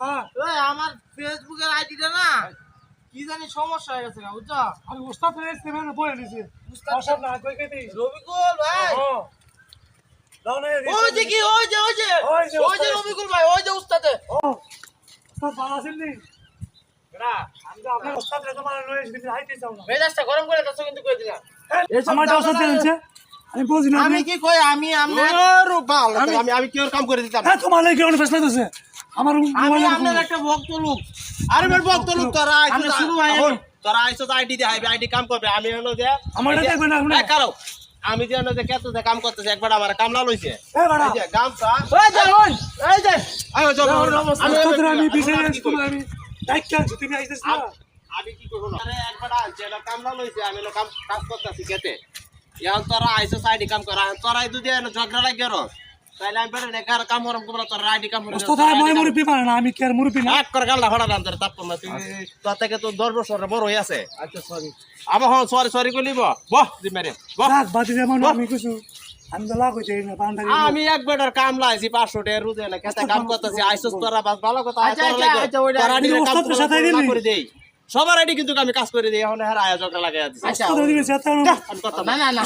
হ্যাঁ ওই আমার ফেসবুকের আইডিটা না কি জানি সমস্যা হয়ে গেছে না বুঝছো? আমি ওস্তাদ হয়ে সেভেন বলে দিছি ওস্তাদ না কই কেতি রবিকুল ভাই হ্যাঁ দাও না ওই যে কি ওই যে রবিকুল ভাই ওই যে উস্তাদে ওস্তাদ ভালো আছেন নি এরা আমি তো আপনার ওস্তাদ রে তোমার লয়ে এসেছি হাইতে যাও না মেজাজটা গরম করে দাও কিন্তু কই দিলা আমার ওস্তাদ চলছে আমি বুঝি না আমি কি কই আমি আপনার আমি কি ওর কাম করে দিতাম হ্যাঁ তোমার লাগে কেমন ফেসলা দিছে আমার আমি মোবাইলে আপনার একটা ভক্ত লোক আরে বের ভক্ত লোক তোরা আমি শুরু ভাই তোরা আইছো আইডি দে আইডি কাম করবে আমি হলো যে আমারটা দেখবেন না আপনি কারো আমি যে হলো যে কত যে কাম করতেছে একবার আমার কামলা লইছে এ বাড়া এই যে গামছা ওই যে এই যে আয় চল আমি বিজনেস তোমার আমি লাইক করছি তুমি আইছিস না আমি কি করব আরে একবার আনছে না কামলা লইছে আমি হলো কাজ করতেছি কেতে এখন তোরা আইছো আইডি কাম করা তোরাই দুদি ঝগড়া লাগে রস তাইলে আমি বেরে নেকার কাম করম কোবরা তোর আইডি কাম করে ওস্তাদ আমি মুরব্বি পারে না আমি কি আর মুরব্বি না এক করে গালটা ফাড়া দাম তোর তাপ না তুই তোর থেকে তো 10 বছর বড় হই আছে আচ্ছা সরি আবার হ্যাঁ সরি কইলিব বহ দি মেরে বহ রাত বাতি যেমন আমি কিছু আমি তো লাগ হইছে না বান্দারি আমি এক বেটার কাম লাইছি 500 টাকা রুদে না খেতে কাম করতেছি আইছস তোরা বাস ভালো কথা তোরা নিজে কাম করে দেই সবার আইডি কিন্তু আমি কাজ করে দেই এখন হের আয়োজকরা লাগাই দিছি ওস্তাদ দিবে সেটা না